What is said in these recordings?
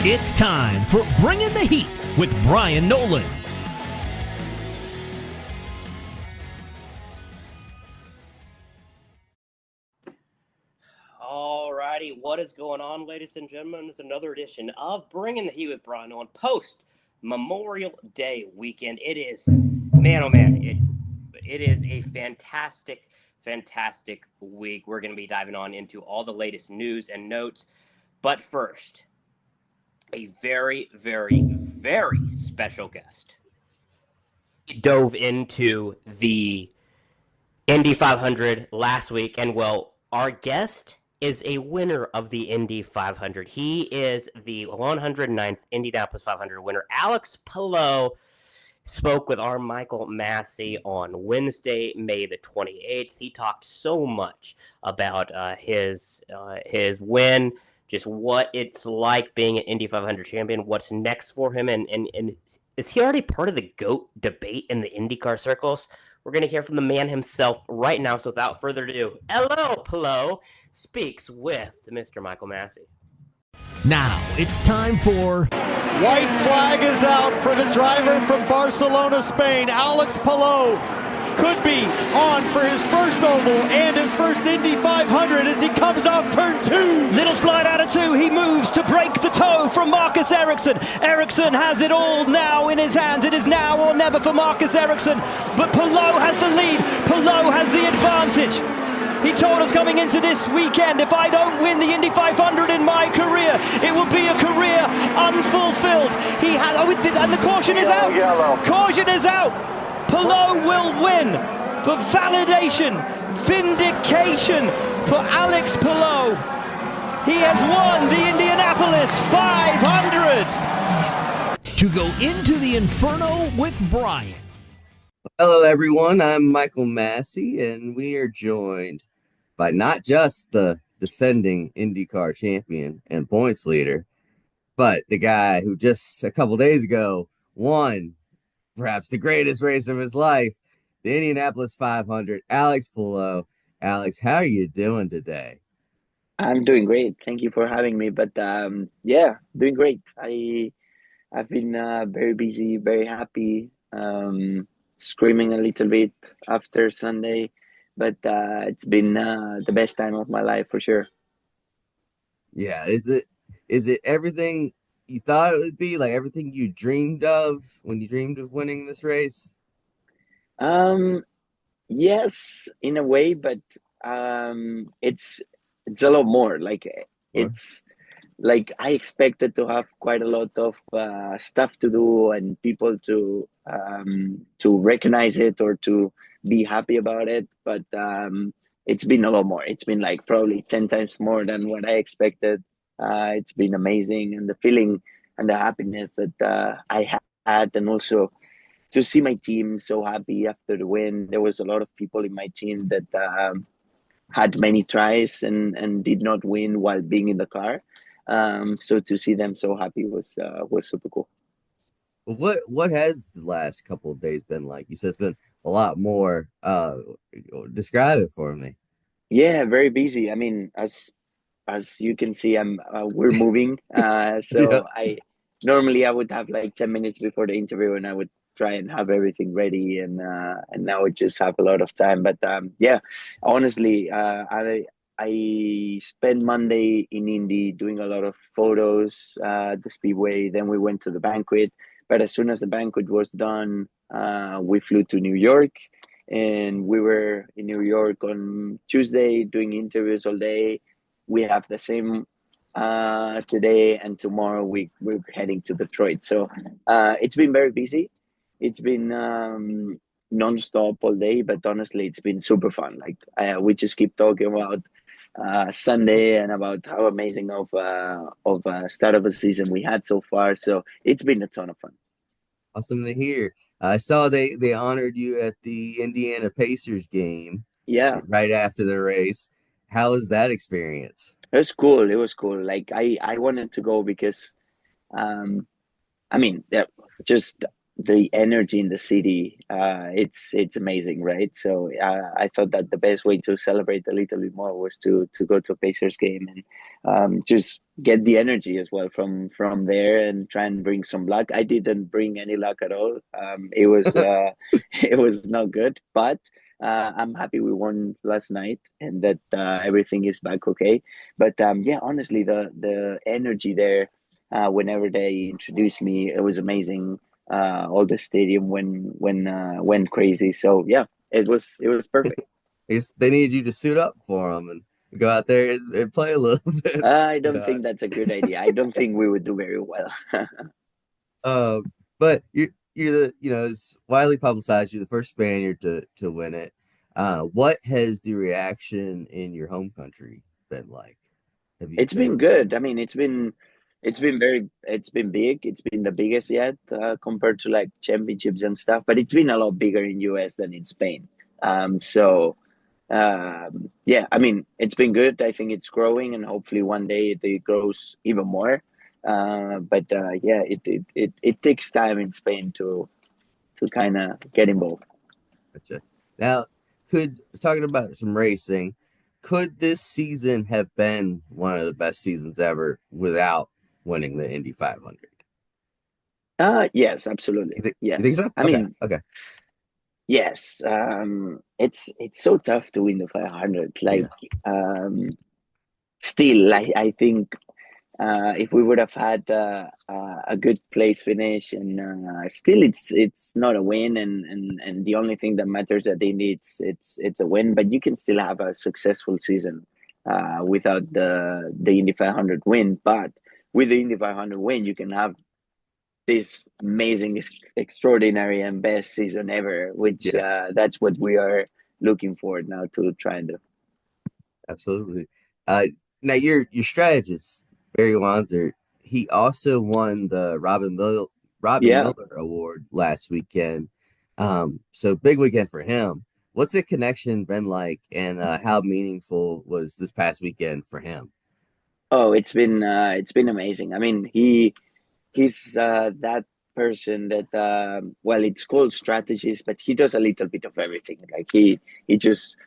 It's time for Bringing the Heat with Bryan Nolen. All righty, what is going on, ladies and gentlemen? It's another edition of Bringing the Heat with Bryan Nolen post Memorial Day weekend. It is, man, oh man, it is a fantastic week. We're going to be diving on into all the latest news and notes. But first, a very special guest. He dove into the Indy 500 last week, and well, our guest is a winner of the Indy 500. He is the 109th Indianapolis 500 winner. Alex Palou spoke with our Michael Massie on Wednesday, May the 28th. He talked so much about his win, just what it's like being an Indy 500 champion, what's next for him, and is he already part of the GOAT debate in the IndyCar circles? We're going to hear from the man himself right now, so without further ado, hello, Palou speaks with Mr. Michael Massie. Now it's time for... White flag is out for the driver from Barcelona, Spain. Alex Palou could be on for his first oval and his first Indy 500 as he comes off turn 2. Little slide out of 2. He moves to break the toe from Marcus Ericsson. Ericsson has it all now in his hands. It is now or never for Marcus Ericsson. But Palou has the lead. Palou has the advantage. He told us coming into this weekend, if I don't win the Indy 500 in my career, it will be a career unfulfilled. He had, and the caution is out. Yellow. Caution is out. Palou will win for validation, vindication for Alex Palou. He has won the Indianapolis 500. To go into the Inferno with Bryan. Hello, everyone. I'm Michael Massie, and we are joined by not just the defending IndyCar champion and points leader, but the guy who just a couple days ago won perhaps the greatest race of his life, the Indianapolis 500, Alex Palou. Alex, how are you doing today? I'm doing great. Thank you for having me. But yeah, doing great. I've been very busy, very happy, screaming a little bit after Sunday, but it's been the best time of my life for sure. Yeah, is it everything you thought it would be, like everything you dreamed of when you dreamed of winning this race? Yes, in a way, but it's a lot more. It's like I expected to have quite a lot of stuff to do and people to recognize it or to be happy about it, but it's been a lot more. It's been like probably 10 times more than what I expected. It's been amazing, and the feeling and the happiness that I had, and also to see my team so happy after the win. There was a lot of people in my team that had many tries and did not win while being in the car. So to see them so happy was super cool. What has the last couple of days been like? You said it's been a lot more. Describe it for me. Yeah, very busy. I mean, as you can see, we're moving. So yeah. I would have like 10 minutes before the interview, and I would try and have everything ready. And now we just have a lot of time. But yeah, honestly, I spent Monday in Indy doing a lot of photos at the Speedway. Then we went to the banquet. But as soon as the banquet was done, we flew to New York. And we were in New York on Tuesday doing interviews all day. We have the same today, and tomorrow we're heading to Detroit. So it's been very busy. It's been non-stop all day, but honestly, it's been super fun. Like we just keep talking about Sunday and about how amazing of start of a season we had so far. So it's been a ton of fun. Awesome to hear. I saw they honored you at the Indiana Pacers game. Yeah. Right after the race. How was that experience? It was cool. It was cool. Like I wanted to go because, I mean, just the energy in the city, it's amazing, right? So I thought that the best way to celebrate a little bit more was to go to a Pacers game and just get the energy as well from there and try and bring some luck. I didn't bring any luck at all. It was it was not good, but I'm happy we won last night and that everything is back okay. But yeah, honestly, the energy there whenever they introduced me, it was amazing. All the stadium went crazy. So yeah, it was perfect. They needed you to suit up for them and go out there and play a little bit. I don't think that's a good idea. I don't think we would do very well. Uh, but you're the it's widely publicized. You're the first Spaniard to win it. What has the reaction in your home country been like? Have you It's been good. I mean, it's been big. It's been the biggest yet compared to like championships and stuff. But it's been a lot bigger in US than in Spain. So yeah, I mean, it's been good. I think it's growing, and hopefully one day it grows even more. But yeah, it takes time in Spain to kind of get involved. Gotcha. Now, talking about some racing, could this season have been one of the best seasons ever without winning the Indy 500? Yes, absolutely. You Yeah. think so? I Okay, mean, okay. yes. It's so tough to win the 500. Like, Yeah. still, I think if we would have had a good place finish, and still it's not a win, and the only thing that matters at the end it's a win, but you can still have a successful season without the Indy 500 win. But with the Indy 500 win, you can have this amazing, extraordinary, and best season ever, which Yeah, that's what we are looking forward now to try and do. absolutely. Uh, Now your strategist, Barry Wanzer, he also won the Robin Yeah, Miller Award last weekend. So big weekend for him. What's the connection been like, and how meaningful was this past weekend for him? oh, it's been amazing. I mean, he's that person that well, it's called strategist, but he does a little bit of everything. Like he just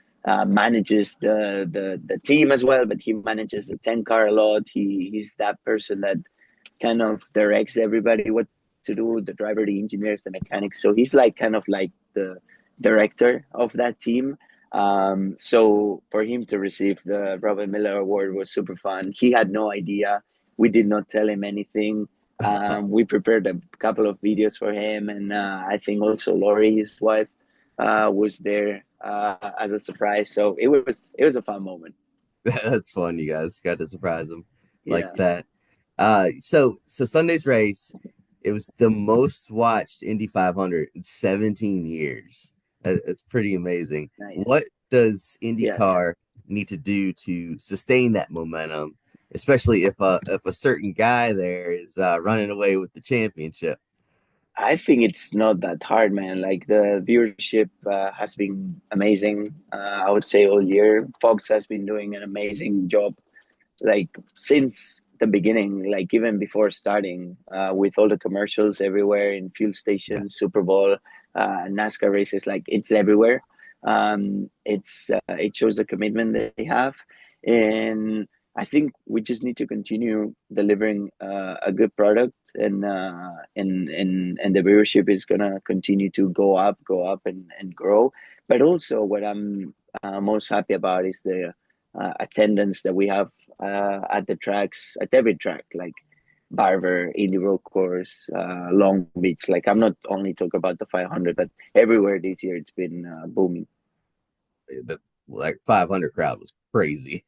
manages the team as well, but he manages the 10 car a lot. He's that person that kind of directs everybody what to do, the driver, the engineers, the mechanics. So he's like kind of like the director of that team. So for him to receive the Robert Miller Award was super fun. He had no idea. We did not tell him anything. We prepared a couple of videos for him, and I think also Lori, his wife, was there as a surprise. So it was a fun moment. That's fun. You guys got to surprise him like Yeah, that. So Sunday's race, it was the most watched Indy 500 in 17 years. It's pretty amazing. nice. What does Yeah. IndyCar need to do to sustain that momentum, especially if a certain guy there is running away with the championship? I think it's not that hard, man. Like the viewership has been amazing. I would say all year. Fox has been doing an amazing job, like since the beginning, like even before starting, with all the commercials everywhere in fuel Yeah, stations, Super Bowl, NASCAR races. Like it's everywhere. It shows the commitment that they have, and I think we just need to continue delivering a good product, and the viewership is gonna continue to go up, and grow. But also, what I'm most happy about is the attendance that we have at the tracks, at every track, like Barber, Indy Road Course, Long Beach. Like I'm not only talking about the 500, but everywhere this year it's been booming. the like 500 crowd was crazy,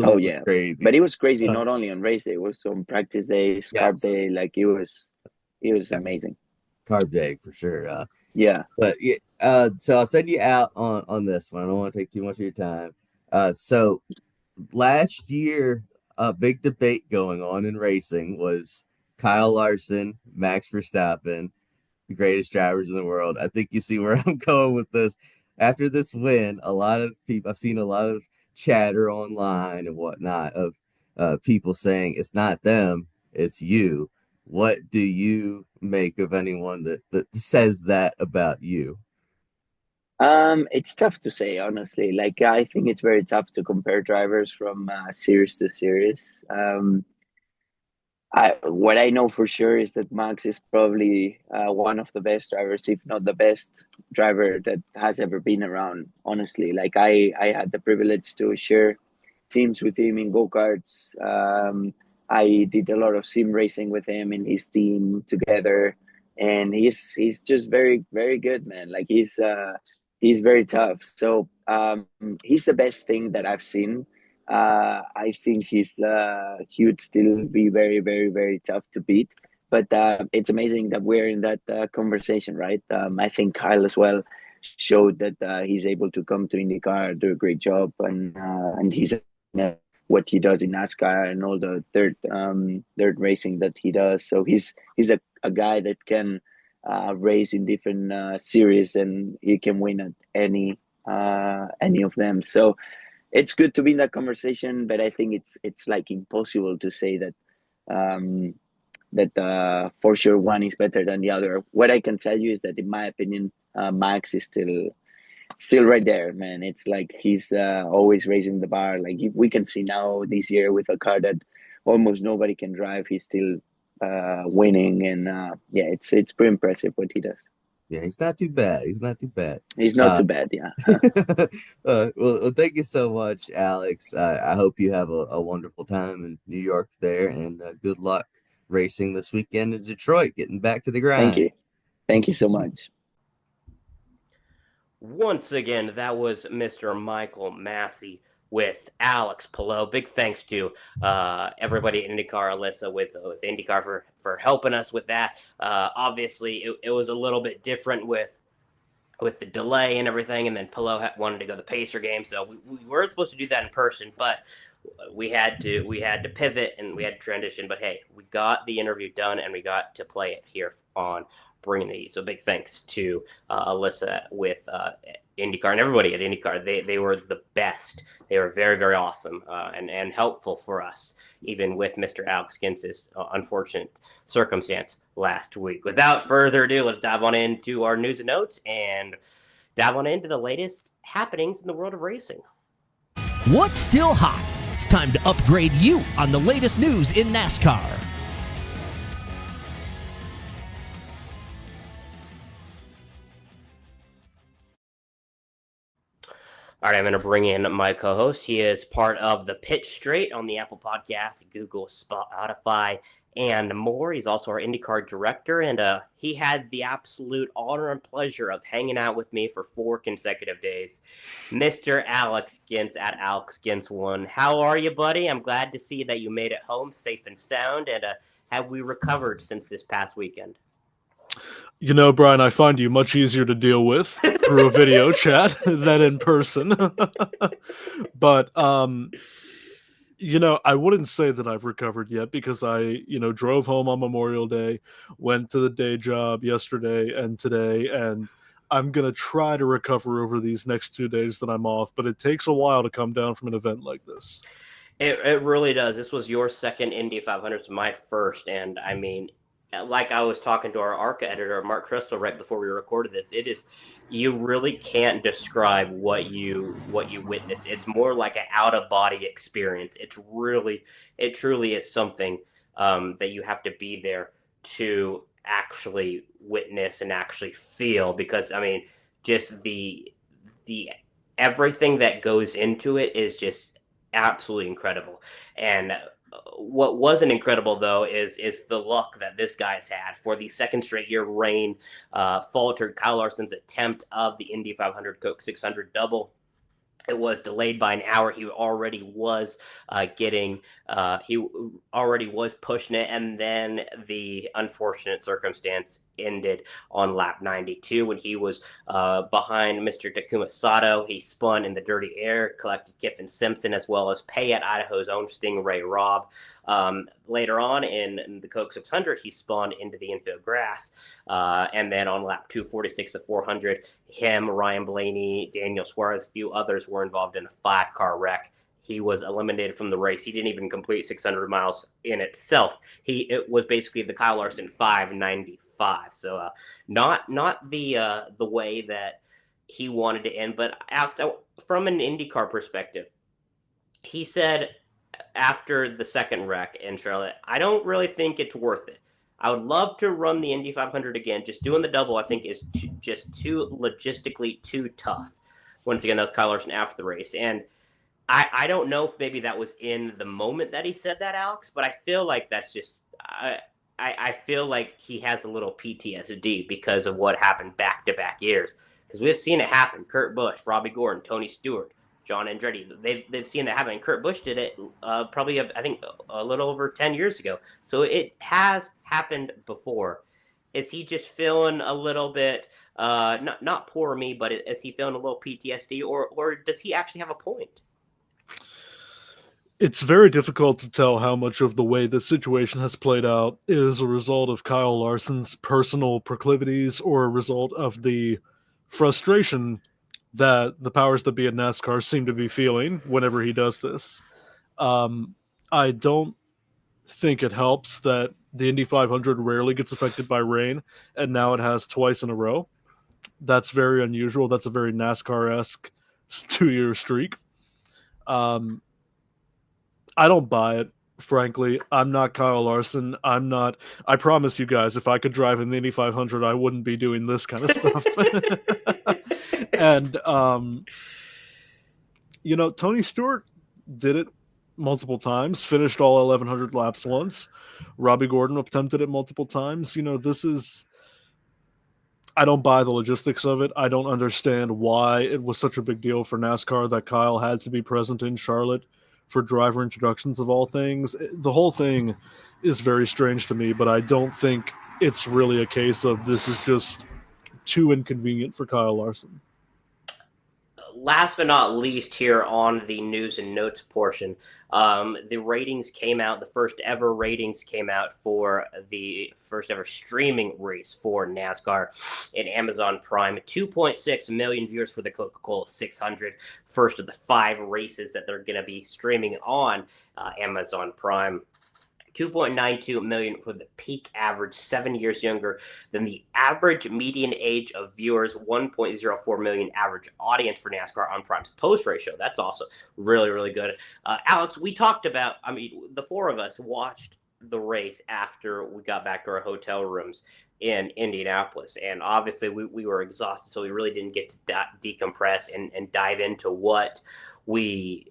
Oh absolutely yeah, crazy. but it was crazy Uh, not only on race day, it was on practice day, carb yes, day. Like it was yeah, amazing. carb day for sure. Yeah. But yeah, so I'll send you out on this one. I don't want to take too much of your time. So last year, a big debate going on in racing was Kyle Larson, Max Verstappen, the greatest drivers in the world. I think you see where I'm going with this. After this win, a lot of people, I've seen a lot of chatter online and whatnot of people saying it's not them, it's you. what do you make of anyone that says that about you? It's tough to say, honestly. Like, I think it's very tough to compare drivers from series to series. What I know for sure is that Max is probably one of the best drivers, if not the best driver that has ever been around. Honestly, like I had the privilege to share teams with him in go-karts. I did a lot of sim racing with him and his team together, and he's just very very good, man. Like he's very tough. So he's the best thing that I've seen. I think he would still be very, very, very tough to beat. But it's amazing that we're in that conversation, right? I think Kyle as well showed that he's able to come to IndyCar, do a great job, and he's what he does in NASCAR and all the third racing that he does. So he's a guy that can race in different series, and he can win at any of them. So it's good to be in that conversation, but I think it's like impossible to say that for sure one is better than the other. What I can tell you is that, in my opinion, Max is still right there, man. It's like he's always raising the bar. Like we can see now this year with a car that almost nobody can drive, he's still winning, and yeah, it's pretty impressive what he does. Yeah, he's not too bad. He's not too bad. He's not too bad, yeah. Well, thank you so much, Alex. I hope you have a wonderful time in New York there, and good luck racing this weekend in Detroit, getting back to the grind. Thank you so much. Once again, that was Mr. Michael Massie with Alex Palou. Big thanks to everybody at IndyCar, Alyssa with IndyCar for helping us with that. Obviously, it was a little bit different with the delay and everything, and then Palou wanted to go to the Pacer game, so we weren't supposed to do that in person, but we had to pivot and we had to transition. But hey, we got the interview done and we got to play it here on Bringing the Heat. So big thanks to Alyssa with IndyCar and everybody at IndyCar. They were the best. They were very, very awesome and helpful for us, even with Mr. Alex Gentz's unfortunate circumstance last week. Without further ado, let's dive on into our news and notes and dive on into the latest happenings in the world of racing. What's still hot? It's time to upgrade you on the latest news in NASCAR. All right, I'm going to bring in my co-host. He is part of the Pitch Straight on the Apple Podcasts, Google, Spotify, and more. He's also our IndyCar director, and he had the absolute honor and pleasure of hanging out with me for 4 consecutive days. Mr. Alex Gentz at Alex Gentz 1. How are you, buddy? I'm glad to see that you made it home safe and sound, and have we recovered since this past weekend? You know, Brian, I find you much easier to deal with through a video chat than in person. But, you know, I wouldn't say that I've recovered yet because I, drove home on Memorial Day, went to the day job yesterday and today, and I'm going to try to recover over these next 2 days that I'm off, but it takes a while to come down from an event like this. It really does. This was your second Indy 500. It's my first, and I mean, like I was talking to our ARCA editor, Mark Crystal, right before we recorded this, you really can't describe what you witness. It's more like an out-of-body experience. It truly is something that you have to be there to actually witness and actually feel, because, I mean, just the everything that goes into it is just absolutely incredible. And what wasn't incredible, though, is the luck that this guy's had. For the second straight year, rain faltered Kyle Larson's attempt of the Indy 500 Coke 600 double. It was delayed by an hour. He already was pushing it, and then the unfortunate circumstance ended on lap 92 when he was behind Mr. Takuma Sato. He spun in the dirty air, collected Kiffin Simpson, as well as Payette Idaho's own Stingray Robb. Later on in the Coke 600, he spun into the infield grass, and then on lap 246 of 400, him, Ryan Blaney, Daniel Suarez, a few others were involved in a 5-car wreck. he was eliminated from the race. He didn't even complete 600 miles in itself. It was basically the Kyle Larson 595. So not the way that he wanted to end. But Alex, from an IndyCar perspective, he said after the second wreck in Charlotte, I don't really think it's worth it. I would love to run the Indy 500 again. Just doing the double, I think, is just too logistically too tough. Once again, that was Kyle Larson after the race. And I don't know if maybe that was in the moment that he said that, Alex, but I feel like that's just I feel like he has a little PTSD because of what happened back-to-back years. Because we've seen it happen. Kurt Busch, Robbie Gordon, Tony Stewart, John Andretti, they've seen that happen. And Kurt Busch did it probably, I think, a little over 10 years ago. So it has happened before. Is he just feeling a little bit, not poor me, but is he feeling a little PTSD, or does he actually have a point? It's very difficult to tell how much of the way this situation has played out is a result of Kyle Larson's personal proclivities or a result of the frustration that the powers that be at NASCAR seem to be feeling whenever he does this. I don't think it helps that the Indy 500 rarely gets affected by rain, and now it has twice in a row. That's very unusual. That's a very NASCAR-esque 2-year streak. I don't buy it, frankly. I'm not Kyle Larson. I promise you guys, if I could drive in the Indy 500, I wouldn't be doing this kind of stuff. And, Tony Stewart did it multiple times, finished all 1,100 laps once. Robbie Gordon attempted it multiple times. I don't buy the logistics of it. I don't understand why it was such a big deal for NASCAR that Kyle had to be present in Charlotte for driver introductions of all things. The whole thing is very strange to me, but I don't think it's really a case of this is just too inconvenient for Kyle Larson. Last but not least, here on the news and notes portion, the ratings came out. The first ever ratings came out for the first ever streaming race for NASCAR in Amazon Prime. 2.6 million viewers for the Coca-Cola 600. First of the 5 races that they're going to be streaming on Amazon Prime. 2.92 million for the peak average, 7 years younger than the average median age of viewers, 1.04 million average audience for NASCAR on Prime's post ratio. That's also really, really good. Alex, we talked about, the 4 of us watched the race after we got back to our hotel rooms in Indianapolis. And obviously we were exhausted, so we really didn't get to decompress and dive into what we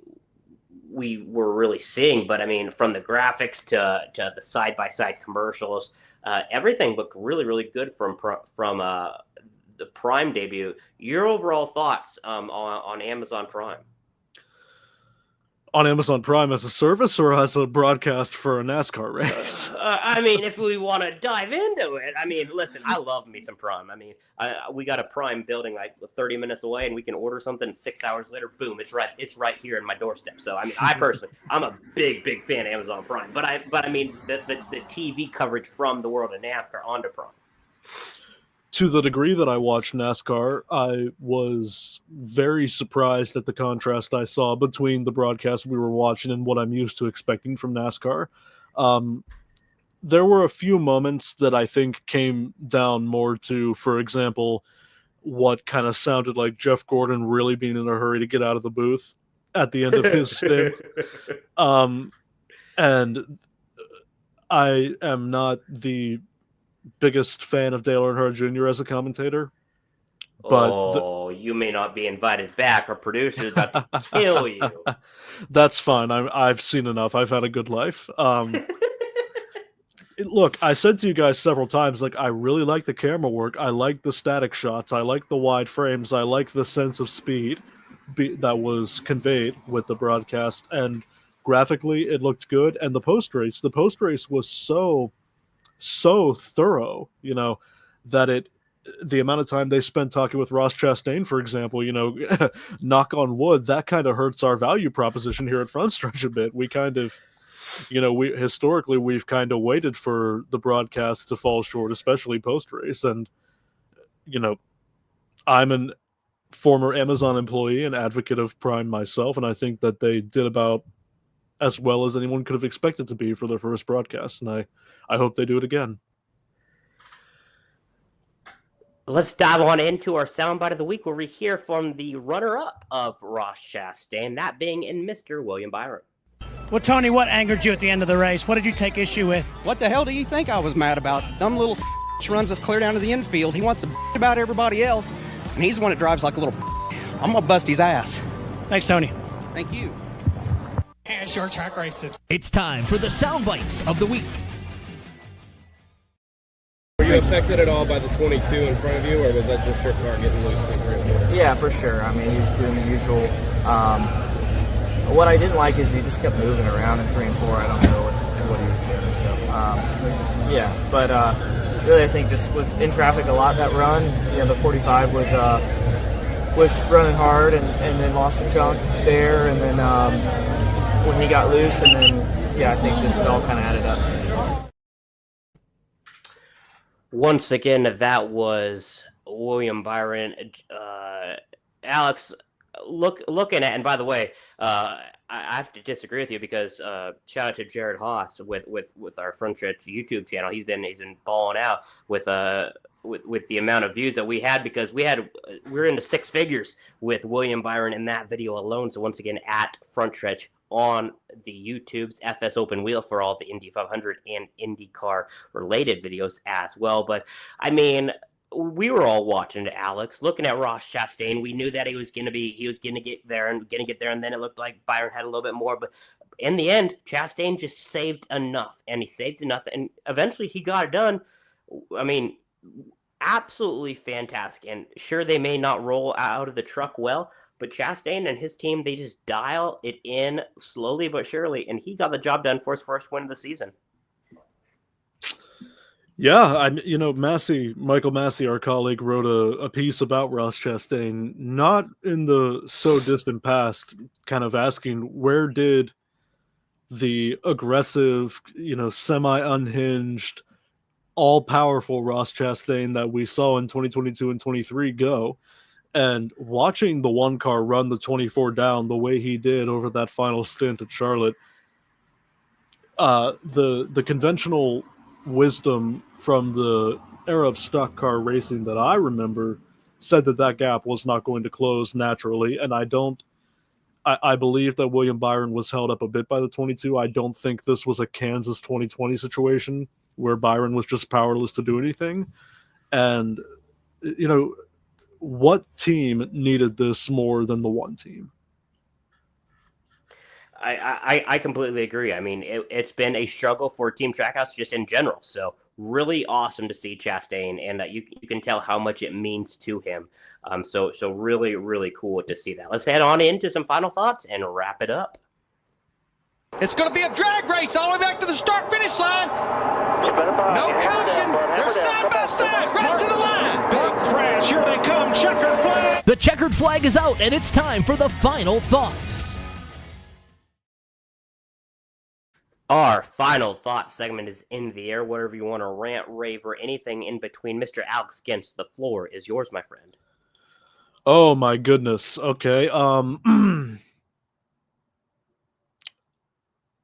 were really seeing. But from the graphics to the side-by-side commercials, everything looked really, really good from the Prime debut. Your overall thoughts on Amazon Prime? On Amazon Prime as a service or as a broadcast for a NASCAR race? If we want to dive into it, listen, I love me some Prime. We got a Prime building like 30 minutes away, and we can order something 6 hours later. Boom, it's right here in my doorstep. So I personally, I'm a big fan of Amazon Prime. But the TV coverage from the world of NASCAR onto Prime. To the degree that I watched NASCAR, I was very surprised at the contrast I saw between the broadcast we were watching and what I'm used to expecting from NASCAR. There were a few moments that I think came down more to, for example, what kind of sounded like Jeff Gordon really being in a hurry to get out of the booth at the end of his stint. And I am not the biggest fan of Dale Earnhardt Jr. as a commentator. But you may not be invited back. Our producer's about to kill you. That's fine. I've seen enough. I've had a good life. Look, I said to you guys several times, I really like the camera work. I like the static shots. I like the wide frames. I like the sense of speed that was conveyed with the broadcast. And graphically, it looked good. And the post-race was so thorough, that the amount of time they spent talking with Ross Chastain, for example, knock on wood, that kind of hurts our value proposition here at Front Stretch a bit. We kind of, historically, we've kind of waited for the broadcast to fall short, especially post-race. And, I'm former Amazon employee and advocate of Prime myself, and I think that they did about as well as anyone could have expected to be for their first broadcast, and I hope they do it again. Let's dive on into our soundbite of the week, where we hear from the runner-up of Ross Chastain, that being in Mr. William Byron. Well, Tony, what angered you at the end of the race? What did you take issue with? What the hell do you think I was mad about? Dumb little runs us clear down to the infield. He wants to about everybody else, and he's the one that drives like a little. I'm gonna bust his ass. Thanks, Tony. Thank you. And short track races. It's time for the sound bites of the week. Were you affected at all by the 22 in front of you, or was that just your car getting loose in 3 and 4? Yeah, for sure. I mean, he was doing the usual. What I didn't like is he just kept moving around in 3 and 4. I don't know what he was doing. So, yeah. But really, I think just was in traffic a lot that run. You know, the 45 was running hard and then lost a chunk there. And then when he got loose, and then, yeah, I think just it all kind of added up. Once again, that was William Byron. Alex, looking at, and by the way, I have to disagree with you, because shout out to Jared Haas with our Front Stretch YouTube channel. He's been balling out with the amount of views that we had, because we're into 6 figures with William Byron in that video alone. So once again, at Front Stretch on the YouTube's FS Open Wheel for all the Indy 500 and IndyCar related videos as well. But I mean, we were all watching Alex, looking at Ross Chastain. We knew that he was going to get there, and then it looked like Byron had a little bit more. But in the end, Chastain just saved enough, and and eventually he got it done. I mean, absolutely fantastic. And sure, they may not roll out of the truck well, but Chastain and his team, they just dial it in slowly but surely, and he got the job done for his first win of the season. Yeah, Michael Massie, our colleague, wrote a piece about Ross Chastain, not in the so distant past, kind of asking, where did the aggressive, semi-unhinged, all-powerful Ross Chastain that we saw in 2022 and 23 go? And watching the one car run the 24 down the way he did over that final stint at Charlotte, the conventional wisdom from the era of stock car racing that I remember said that gap was not going to close naturally. And I believe that William Byron was held up a bit by the 22. I don't think this was a Kansas 2020 situation where Byron was just powerless to do anything. And, what team needed this more than the one team? I completely agree. I mean, it's been a struggle for Team Trackhouse just in general. So really awesome to see Chastain, and you can tell how much it means to him. So really, really cool to see that. Let's head on into some final thoughts and wrap it up. It's going to be a drag race all the way back to the start-finish line. No caution. They're side by side, right to the line. Big crash. Here they come. Checkered flag. The checkered flag is out, and it's time for the final thoughts. Our final thought segment is in the air. Whatever you want to rant, rave, or anything in between. Mr. Alex Gentz, the floor is yours, my friend. Oh, my goodness. Okay.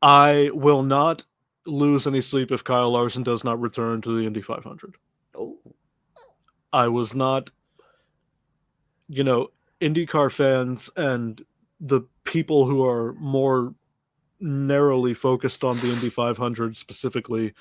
I will not lose any sleep if Kyle Larson does not return to the Indy 500. Oh. I was not, IndyCar fans and the people who are more narrowly focused on the Indy 500 specifically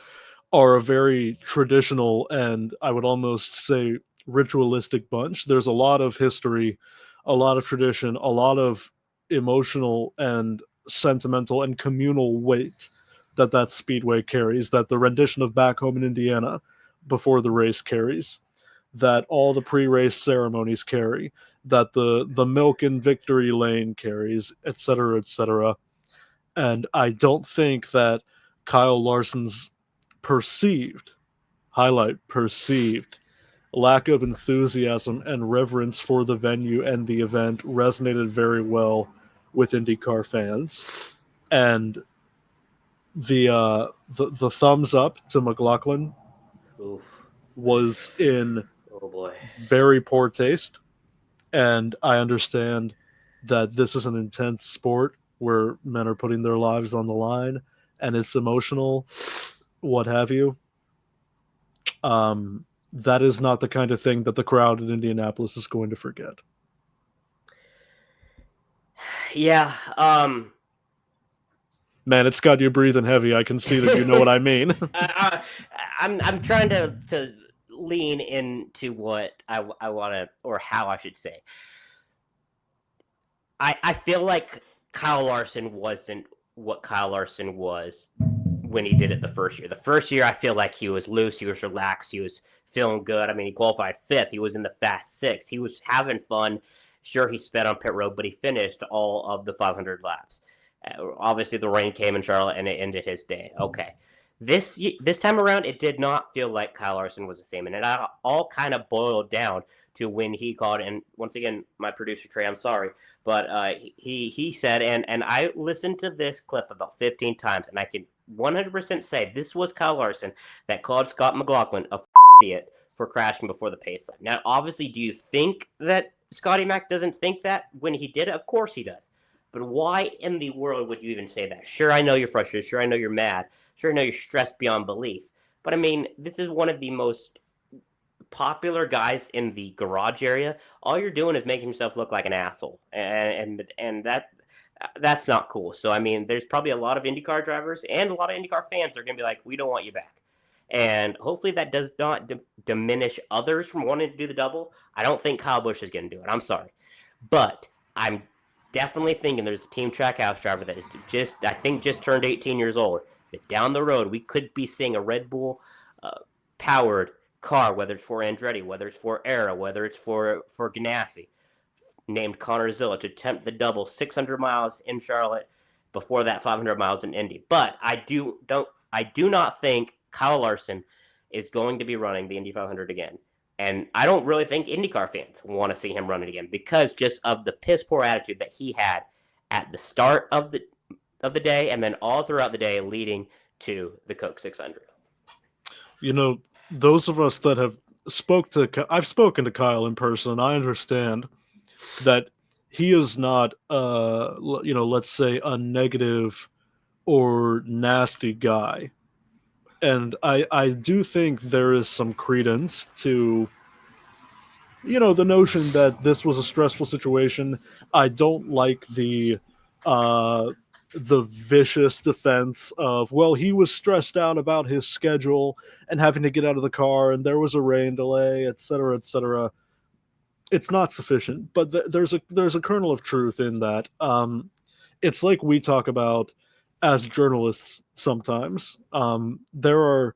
are a very traditional and I would almost say ritualistic bunch. There's a lot of history, a lot of tradition, a lot of emotional and sentimental and communal weight that speedway carries, that the rendition of Back Home in Indiana before the race carries, that all the pre-race ceremonies carry, that the milk in victory lane carries, etc., etc. And I don't think that Kyle Larson's perceived lack of enthusiasm and reverence for the venue and the event resonated very well with IndyCar fans. And the thumbs up to McLaughlin was in very poor taste. And I understand that this is an intense sport where men are putting their lives on the line and it's emotional, what have you. That is not the kind of thing that the crowd in Indianapolis is going to forget. Yeah. Man, it's got you breathing heavy. I can see that you know what I mean. I'm trying to lean into what I want to, or how I should say. I feel like Kyle Larson wasn't what Kyle Larson was when he did it the first year. The first year, I feel like he was loose, he was relaxed, he was feeling good. I mean, he qualified 5th. He was in the Fast 6. He was having fun. Sure, he sped on pit road, but he finished all of the 500 laps. Obviously, the rain came in Charlotte, and it ended his day. Okay. This time around, it did not feel like Kyle Larson was the same, and it all kind of boiled down to when he called. And once again, my producer Trey, I'm sorry, but he said, and I listened to this clip about 15 times, and I can 100% say this was Kyle Larson that called Scott McLaughlin a idiot for crashing before the pace line. Now, obviously, do you think that Scotty Mac doesn't think that when he did it? Of course he does. But why in the world would you even say that? Sure, I know you're frustrated. Sure, I know you're mad. Sure, I know you're stressed beyond belief. But, I mean, this is one of the most popular guys in the garage area. All you're doing is making yourself look like an asshole. And that's not cool. So, I mean, there's probably a lot of IndyCar drivers and a lot of IndyCar fans that are going to be like, we don't want you back. And hopefully that does not diminish others from wanting to do the double. I don't think Kyle Busch is going to do it. I'm sorry. But I'm definitely thinking there's a Team Trackhouse driver that is just turned 18 years old. That down the road, we could be seeing a Red Bull powered car, whether it's for Andretti, whether it's for Era, whether it's for Ganassi, named Connor Zilla to attempt the double 600 miles in Charlotte before that 500 miles in Indy. But I do not think Kyle Larson is going to be running the Indy 500 again. And I don't really think IndyCar fans want to see him run it again because just of the piss poor attitude that he had at the start of the day and then all throughout the day leading to the Coke 600. You know, those of us that have I've spoken to Kyle in person, and I understand that he is not, let's say a negative or nasty guy. And I do think there is some credence to, the notion that this was a stressful situation. I don't like the vicious defense of, well, he was stressed out about his schedule and having to get out of the car, and there was a rain delay, et cetera, et cetera. It's not sufficient, but there's a kernel of truth in that. It's like we talk about as journalists sometimes. There are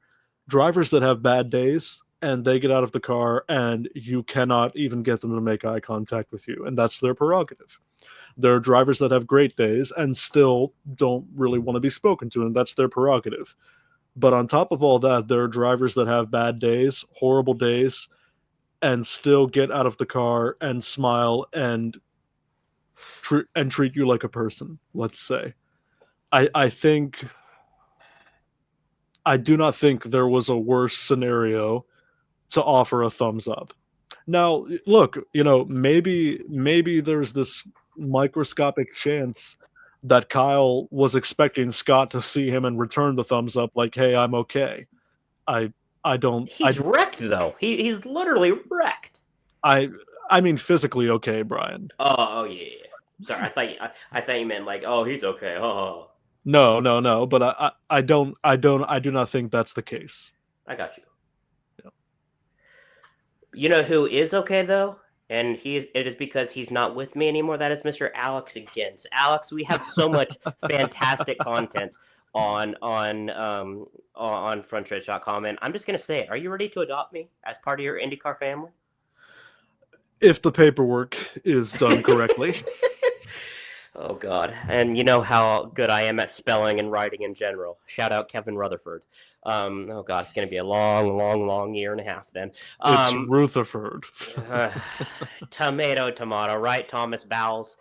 drivers that have bad days and they get out of the car and you cannot even get them to make eye contact with you, and that's their prerogative. There are drivers that have great days and still don't really want to be spoken to, and that's their prerogative. But on top of all that, there are drivers that have bad days, horrible days, and still get out of the car and smile and treat you like a person, let's say. I do not think there was a worse scenario to offer a thumbs up. Now, look, maybe there's this microscopic chance that Kyle was expecting Scott to see him and return the thumbs up like, hey, I'm okay. I don't. He's wrecked though. He's literally wrecked. I mean physically okay, Brian. Oh yeah. Sorry, I thought you meant like, oh, he's okay. Oh. No. But I do not think that's the case. I got you. Yeah. You know who is okay though, and it is because he's not with me anymore. That is Mr. Alex Gentz. Alex, we have so much fantastic content on frontstretch.com, and I'm just gonna say, are you ready to adopt me as part of your IndyCar family? If the paperwork is done correctly. Oh, God. And you know how good I am at spelling and writing in general. Shout out Kevin Rutherford. Oh, God, it's going to be a long year and a half then. It's Rutherford. Tomato, right? Thomas Bowles.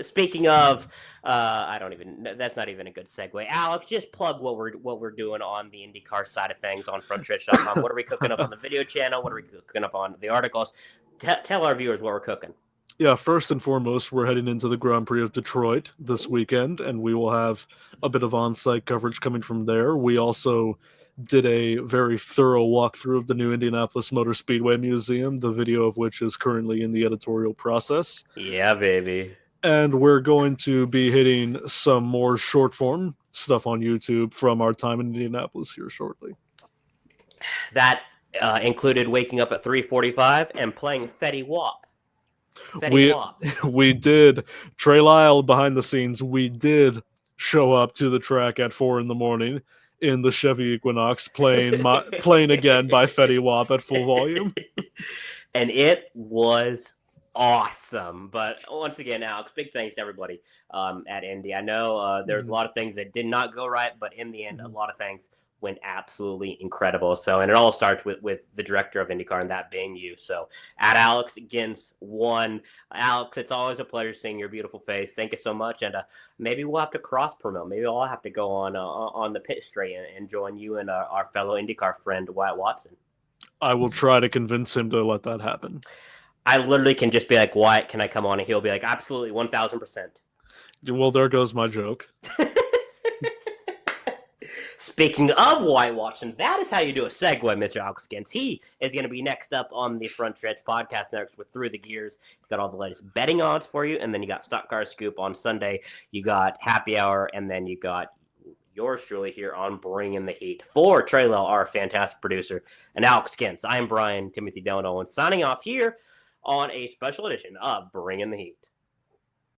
Speaking of, that's not even a good segue. Alex, just plug what we're doing on the IndyCar side of things on frontstretch.com. What are we cooking up on the video channel? What are we cooking up on the articles? Tell our viewers what we're cooking. Yeah, first and foremost, we're heading into the Grand Prix of Detroit this weekend, and we will have a bit of on-site coverage coming from there. We also did a very thorough walkthrough of the new Indianapolis Motor Speedway Museum, the video of which is currently in the editorial process. Yeah, baby. And we're going to be hitting some more short-form stuff on YouTube from our time in Indianapolis here shortly. That included waking up at 3:45 and playing Fetty Wap. We did. Trey Lyle behind the scenes. We did show up to the track at 4 a.m. in the Chevy Equinox, playing again by Fetty Wap at full volume, and it was awesome. But once again, Alex, big thanks to everybody at Indy. I know there's a lot of things that did not go right, but in the end, a lot of things went absolutely incredible. So, and it all starts with the director of IndyCar, and that being you. So, at Alex Gentz 1, Alex, it's always a pleasure seeing your beautiful face. Thank you so much, and maybe we'll have to cross promote. Maybe I'll have to go on the pit straight and join you and our fellow IndyCar friend Wyatt Watson. I will try to convince him to let that happen. I literally can just be like, Wyatt, can I come on? And he'll be like, absolutely, 1,000%. Well, there goes my joke. Speaking of Wyatt Watson, that is how you do a segue, Mr. Alex Gentz. He is going to be next up on the Front Stretch Podcast Network with Through the Gears. He's got all the latest betting odds for you, and then you got Stock Car Scoop on Sunday. You got Happy Hour, and then you got yours truly here on Bringing the Heat. For Trey Lyle, our fantastic producer, and Alex Gentz, I am Brian Timothy Nolen signing off here on a special edition of Bringing the Heat.